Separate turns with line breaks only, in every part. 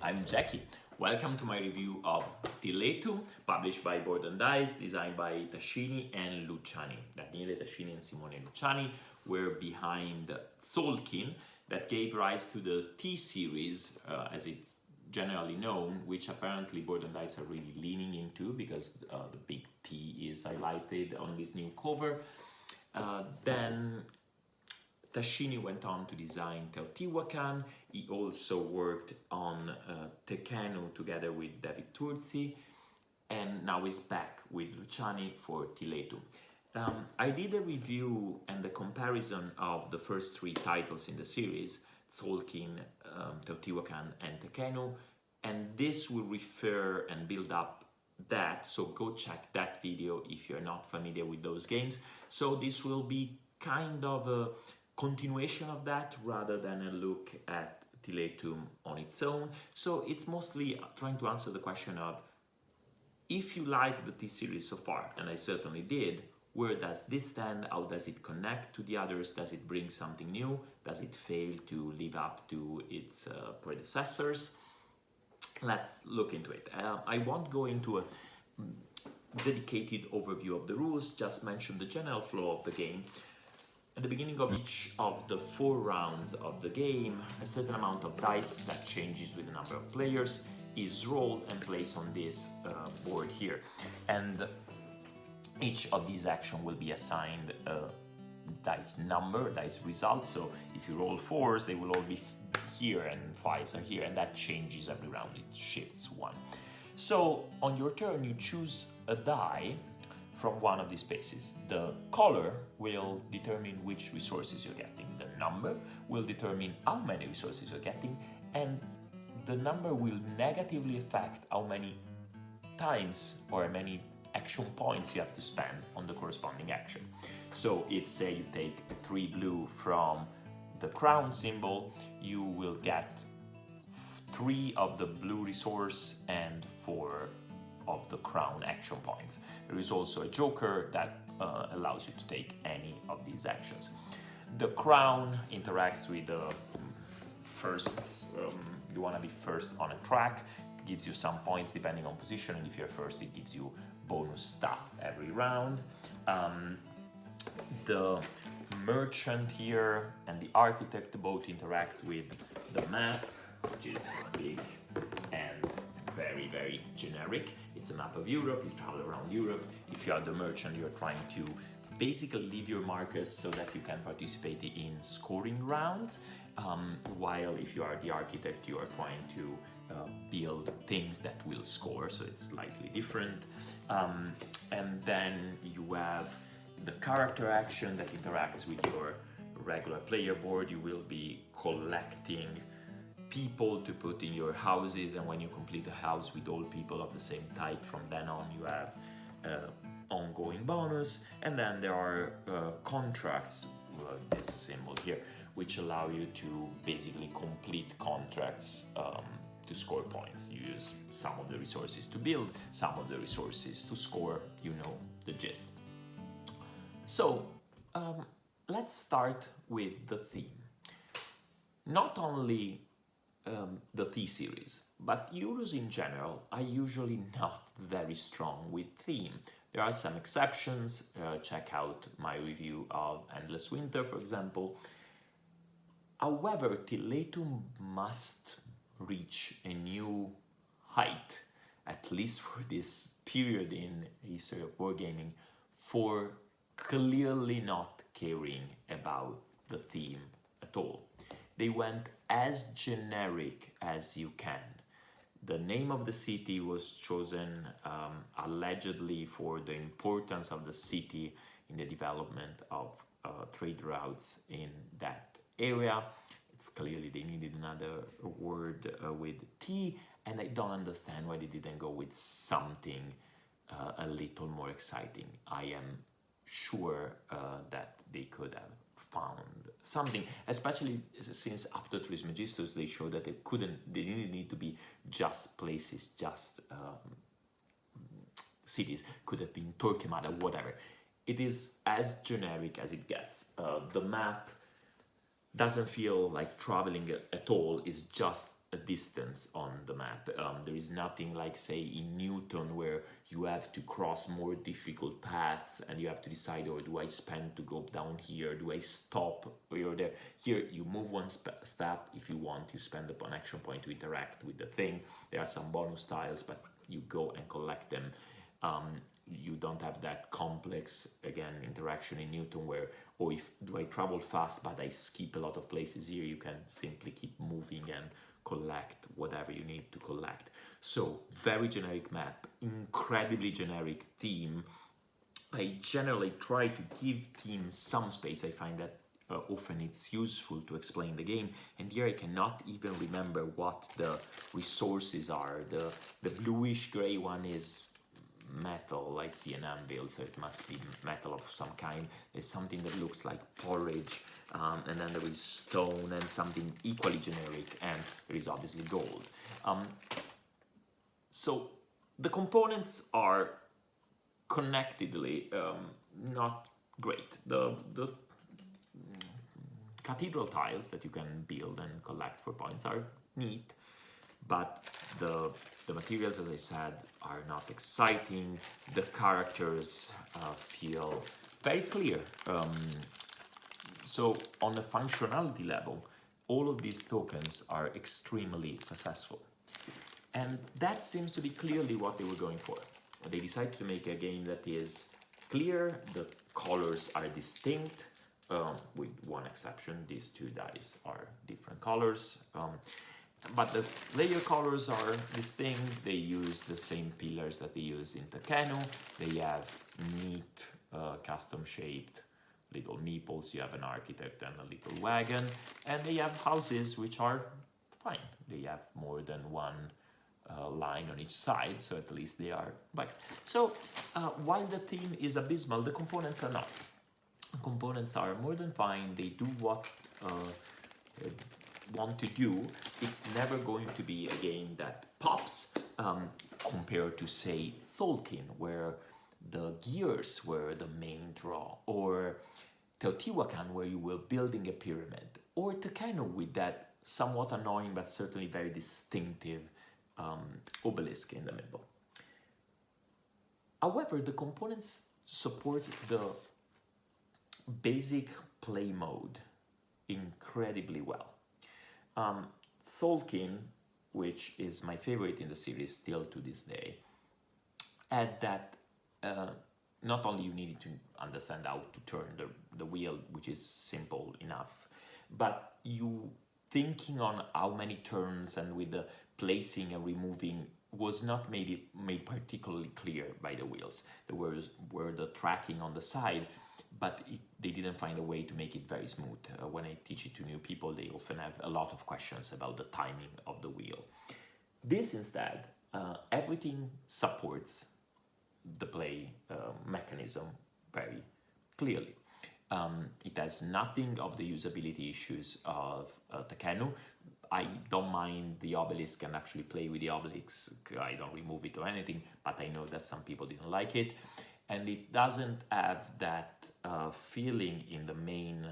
I'm Geki. Welcome to my review of Tiletum, published by Board and Dice, designed by Tascini and Luciani. Daniele Tascini and Simone Luciani were behind Solkin, that gave rise to the T-series, as it's generally known, which apparently Board and Dice are really leaning into because the big T is highlighted on this new cover. Then Tascini went on to design Teotihuacan. He also worked on Tekhenu together with David Turzi, and now he's back with Luciani for Tiletum. I did a review and the comparison of the first three titles in the series, Tzolk'in, Teotihuacan, and Tekhenu, and this will refer and build up that, so go check that video if you're not familiar with those games. So this will be kind of a continuation of that rather than a look at Tiletum on its own. So it's mostly trying to answer the question of, if you like the T-series so far, and I certainly did, where does this stand? How does it connect to the others? Does it bring something new? Does it fail to live up to its predecessors? Let's look into it. I won't go into a dedicated overview of the rules, just mention the general flow of the game. At the beginning of each of the 4 rounds of the game, a certain amount of dice that changes with the number of players is rolled and placed on this board here. And each of these actions will be assigned a dice number, dice result. So if you roll 4s, they will all be here, and 5s are here, and that changes every round. It shifts 1. So on your turn, you choose a die from one of these spaces. The color will determine which resources you're getting. The number will determine how many resources you're getting, and the number will negatively affect how many times or how many action points you have to spend on the corresponding action. So if, say, you take 3 blue from the crown symbol, you will get 3 of the blue resource and 4 of the crown action points. There is also a joker that allows you to take any of these actions. The crown interacts with the first, you want to be first on a track. It gives you some points depending on position, and if you're first, it gives you bonus stuff every round. The merchant here and the architect both interact with the map, which is big and very, very generic. It's a map of Europe, you travel around Europe. If you are the merchant, you're trying to basically leave your markers so that you can participate in scoring rounds, while if you are the architect, you are trying to build things that will score, so it's slightly different. And then you have the character action that interacts with your regular player board. You will be collecting people to put in your houses, and when you complete a house with all people of the same type, from then on you have ongoing bonus. And then there are contracts, this symbol here, which allow you to basically complete contracts to score points. You use some of the resources to build, some of the resources to score, you know the gist. So let's start with the theme. Not only the T-series, but Euros in general are usually not very strong with theme. There are some exceptions. Check out my review of Endless Winter, for example. However, Tiletum must reach a new height, at least for this period in history of wargaming, for clearly not caring about the theme at all. They went as generic as you can. The name of the city was chosen allegedly for the importance of the city in the development of trade routes in that area. It's clearly they needed another word with T, and I don't understand why they didn't go with something a little more exciting. I am sure that they could have found something, especially since after Trismegistus they showed that they didn't need to be just places, just cities. Could have been Torquemada, whatever. It is as generic as it gets. The map doesn't feel like traveling at all. It's just a distance on the map. There is nothing like, say, in Newton where you have to cross more difficult paths and you have to decide, or do I spend to go down here? Do I stop or there? Here, you move one step. If you want, you spend an action point to interact with the thing. There are some bonus tiles, but you go and collect them. You don't have that complex, again, interaction in Newton where, oh, if do I travel fast but I skip a lot of places. Here you can simply keep moving and collect whatever you need to collect. So very generic map, incredibly generic theme. I generally try to give teams some space. I find that often it's useful to explain the game, and here I cannot even remember what the resources are. The bluish gray one is metal. I see an anvil, so it must be metal of some kind. There's something that looks like porridge, and then there is stone and something equally generic, and there is obviously gold. So the components are connectedly not great. The cathedral tiles that you can build and collect for points are neat, but the materials, as I said, are not exciting. The characters feel very clear. So on a functionality level, all of these tokens are extremely successful. And that seems to be clearly what they were going for. They decided to make a game that is clear, the colors are distinct, with one exception. These two dice are different colors. But the layer colors are distinct. They use the same pillars that they use in Tiletum. They have neat, custom-shaped little meeples. You have an architect and a little wagon. And they have houses which are fine. They have more than one line on each side, so at least they are bikes. So while the theme is abysmal, the components are not. The components are more than fine. They do what want to do. It's never going to be a game that pops compared to, say, Solkin, where the gears were the main draw, or Teotihuacan, where you were building a pyramid, or Tiletum with that somewhat annoying but certainly very distinctive obelisk in the middle. However, the components support the basic play mode incredibly well. Solkin, which is my favorite in the series still to this day, had that not only you needed to understand how to turn the wheel, which is simple enough, but you thinking on how many turns and with the placing and removing was not made particularly clear by the wheels. There were the tracking on the side, but they didn't find a way to make it very smooth. When I teach it to new people, they often have a lot of questions about the timing of the wheel. This instead, everything supports the play mechanism very clearly. It has nothing of the usability issues of Tiletum. I don't mind the obelisk and actually play with the obelisk. I don't remove it or anything, but I know that some people didn't like it. And it doesn't have that feeling in the main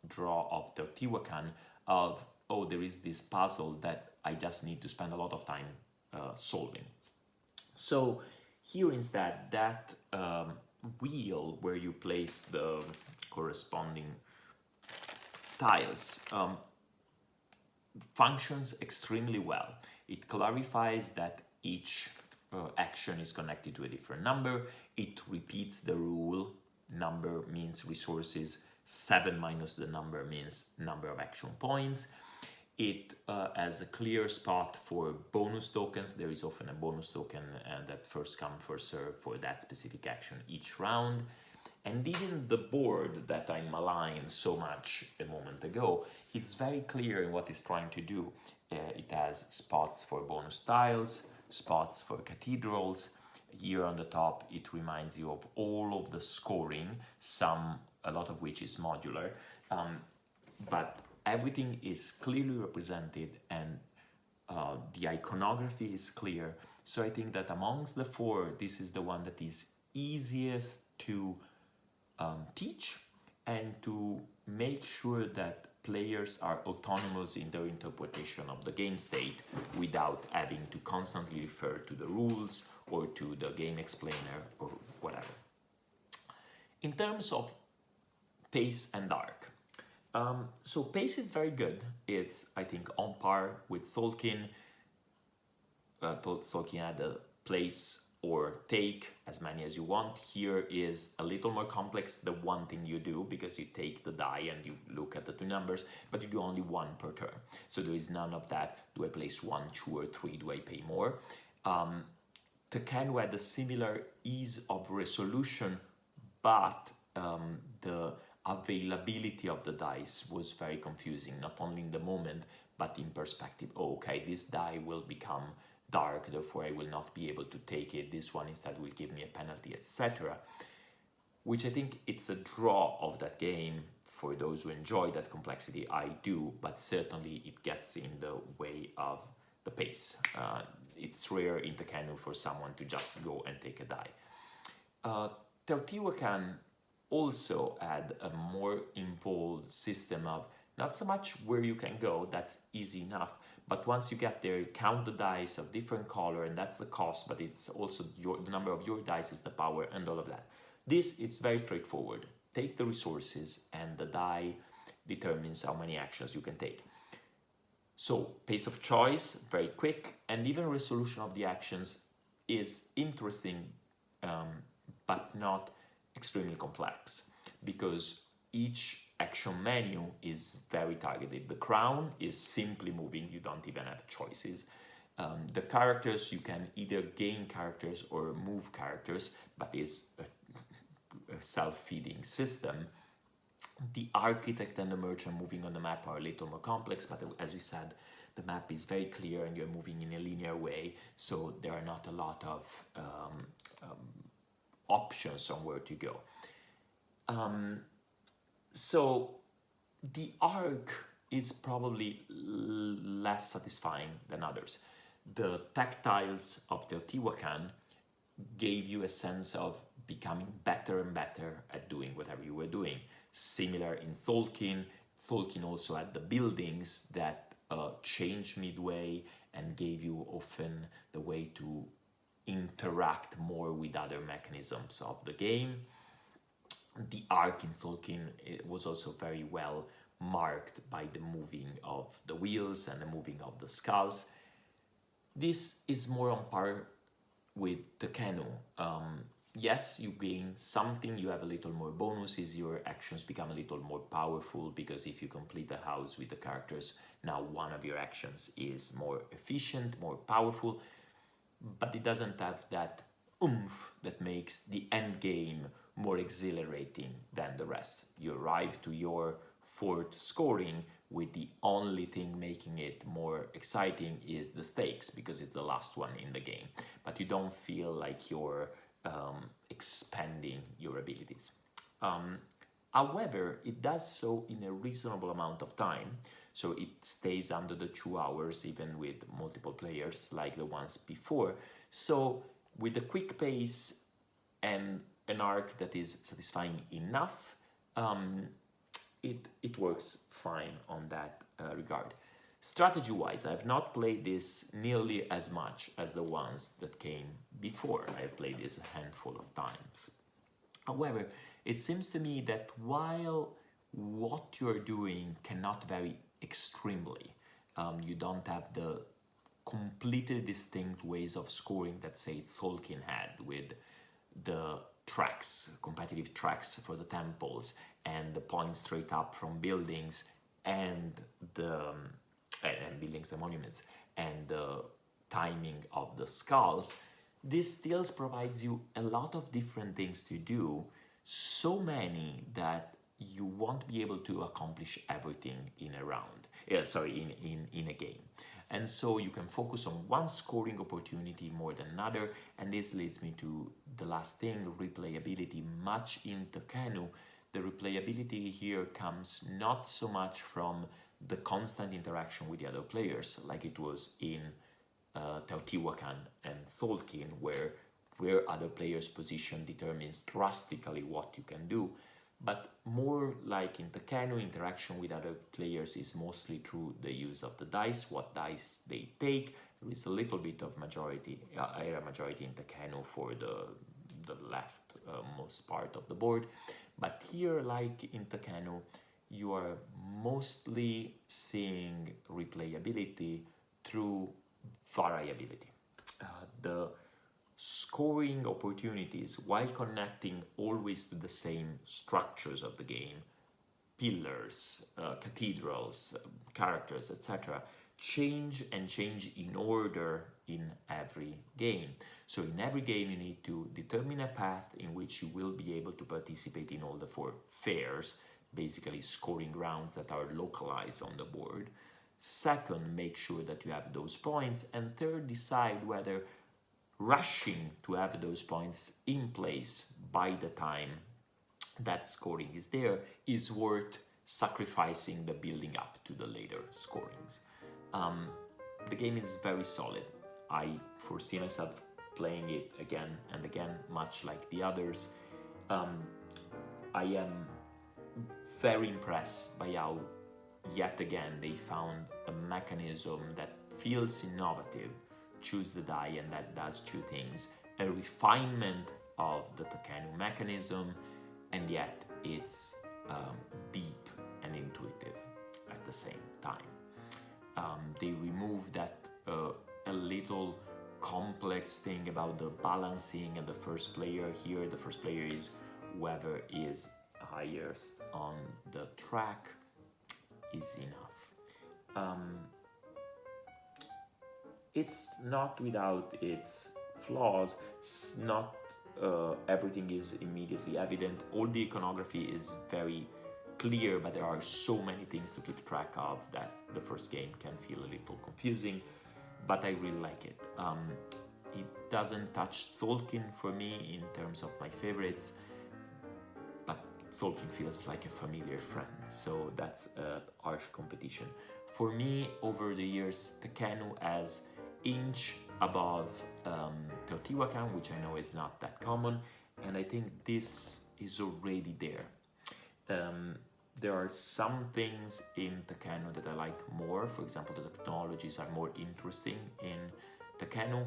draw of Teotihuacan of, oh, there is this puzzle that I just need to spend a lot of time solving. So here instead, that wheel where you place the corresponding tiles functions extremely well. It clarifies that each action is connected to a different number. It repeats the rule. Number means resources. 7 minus the number means number of action points. It has a clear spot for bonus tokens. There is often a bonus token that first come, first serve for that specific action each round. And even the board that I maligned so much a moment ago, it's very clear in what it's trying to do. It has spots for bonus tiles, spots for cathedrals. Here on the top, it reminds you of all of the scoring, a lot of which is modular, but everything is clearly represented, and the iconography is clear. So I think that amongst the four, this is the one that is easiest to teach and to make sure that players are autonomous in their interpretation of the game state without having to constantly refer to the rules or to the game explainer or whatever. In terms of pace and arc, so pace is very good. It's, I think, on par with Solkin. Solkin had a place or take as many as you want. Here is a little more complex, the one thing you do, because you take the die and you look at the two numbers, but you do only one per turn. So there is none of that, do I place 1, 2, or 3, do I pay more? Tekhenu had a similar ease of resolution, but the availability of the dice was very confusing, not only in the moment, but in perspective. Oh, okay, this die will become dark, therefore I will not be able to take it. This one instead will give me a penalty, etc. Which I think it's a draw of that game for those who enjoy that complexity. I do, but certainly it gets in the way of the pace. It's rare in Tekhenu for someone to just go and take a die. Teotihuacan also had a more involved system of not so much where you can go, that's easy enough, but once you get there, you count the dice of different color, and that's the cost, but it's also the number of your dice is the power and all of that. This, it's very straightforward. Take the resources and the die determines how many actions you can take. So pace of choice, very quick, and even resolution of the actions is interesting, but not extremely complex, because each action menu is very targeted. The crown is simply moving, you don't even have choices. The characters, you can either gain characters or move characters, but it's a self-feeding system. The architect and the merchant moving on the map are a little more complex, but as we said, the map is very clear and you're moving in a linear way, so there are not a lot of options on where to go. So the arc is probably less satisfying than others. The tactiles of Teotihuacan gave you a sense of becoming better and better at doing whatever you were doing. Similar in Solkin. Solkin also had the buildings that changed midway and gave you often the way to interact more with other mechanisms of the game. The arc in Solkin was also very well marked by the moving of the wheels and the moving of the skulls. This is more on par with Tekhenu. Yes, you gain something, you have a little more bonuses, your actions become a little more powerful, because if you complete the house with the characters, now one of your actions is more efficient, more powerful, but it doesn't have that oomph that makes the end game more exhilarating than the rest. You arrive to your fourth scoring with the only thing making it more exciting is the stakes, because it's the last one in the game, but you don't feel like you're expanding your abilities. However, it does so in a reasonable amount of time, so it stays under the 2 hours even with multiple players like the ones before. So with a quick pace and an arc that is satisfying enough, it works fine on that regard. Strategy-wise, I have not played this nearly as much as the ones that came before. I have played this a handful of times. However, it seems to me that while what you're doing cannot vary extremely, you don't have the completely distinct ways of scoring that, say, Solkin had with the tracks, competitive tracks for the temples, and the points straight up from buildings and buildings and monuments, and the timing of the skulls. This still provides you a lot of different things to do, so many that you won't be able to accomplish everything in a round, in a game. And so you can focus on one scoring opportunity more than another, and this leads me to the last thing, replayability. Much in Tekhenu, the replayability here comes not so much from the constant interaction with the other players, like it was in Teotihuacan and Solkin, where other players' position determines drastically what you can do. But more like in Tekkenu, interaction with other players is mostly through the use of the dice, what dice they take. There is a little bit of area majority in Tekkenu for the left most part of the board. But here, like in Tekkenu, you are mostly seeing replayability through variability. The scoring opportunities, while connecting always to the same structures of the game, pillars, cathedrals, characters, etc., change in order in every game. So in every game you need to determine a path in which you will be able to participate in all the 4 fairs, basically scoring rounds that are localized on the board. Second, make sure that you have those points. And third, decide whether rushing to have those points in place by the time that scoring is there is worth sacrificing the building up to the later scorings. The game is very solid. I foresee myself playing it again and again, much like the others. I am very impressed by how, yet again, they found a mechanism that feels innovative. Choose the die, and that does 2 things: a refinement of the Tekkenu mechanism, and yet it's deep and intuitive at the same time. They remove that a little complex thing about the balancing and the first player. Here the first player is whoever is highest on the track is enough. It's not without its flaws. It's not everything is immediately evident. All the iconography is very clear, but there are so many things to keep track of that the first game can feel a little confusing, but I really like it. It doesn't touch Tzolk'in for me in terms of my favorites, but Tzolk'in feels like a familiar friend, so that's a harsh competition. For me, over the years, Tekkenu has inch above Teotihuacan, which I know is not that common, and I think this is already there. There are some things in Tekkenu that I like more. For example, the technologies are more interesting in Tekkenu,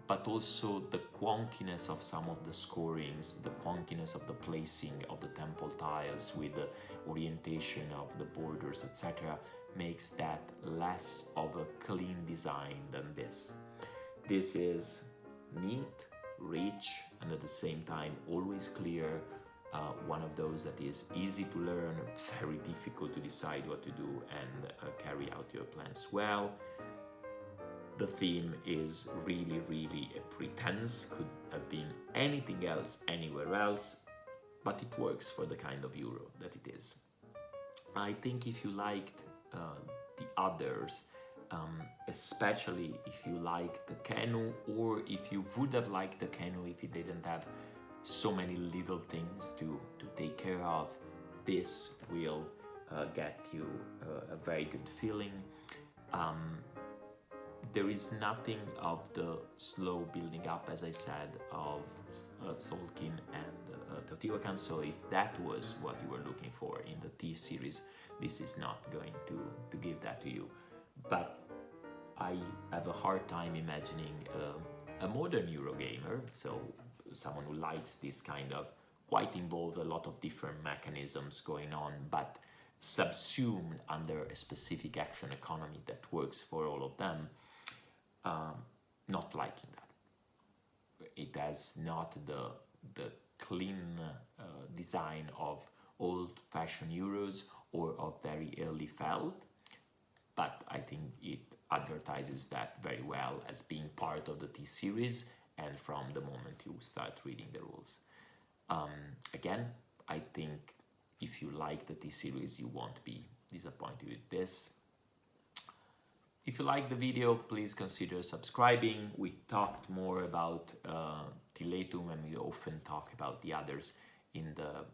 but also the quonkiness of some of the scorings, the quonkiness of the placing of the temple tiles with the orientation of the borders, etc., makes that less of a clean design than this. This is neat, rich, and at the same time always clear. One of those that is easy to learn, very difficult to decide what to do and carry out your plans well. The theme is really, really a pretense, could have been anything else, anywhere else, but it works for the kind of Euro that it is. I think if you liked the others, especially if you liked Tekkenu, or if you would have liked Tekkenu if you didn't have so many little things to take care of, this will get you a very good feeling. There is nothing of the slow building up, as I said, of Tzolk'in and Teotihuacan, so if that was what you were looking for in the Thief series, this is not going to give that to you. But I have a hard time imagining a modern Eurogamer, so someone who likes this kind of quite involved, a lot of different mechanisms going on, but subsumed under a specific action economy that works for all of them, not liking that. It has not the clean design of old-fashioned Euros or of very early Feld, but I think it advertises that very well as being part of the T series, and from the moment you start reading the rules. Again, I think if you like the T series, you won't be disappointed with this. If you like the video, please consider subscribing. We talked more about Tiletum, and we often talk about the others in the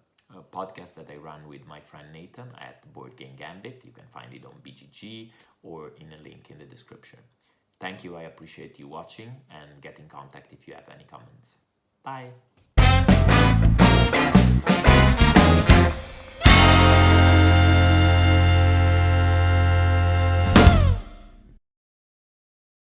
podcast that I run with my friend Nathan at Board Game Gambit. You can find it on BGG or in a link in the description. Thank you, I appreciate you watching, and get in contact if you have any comments. Bye!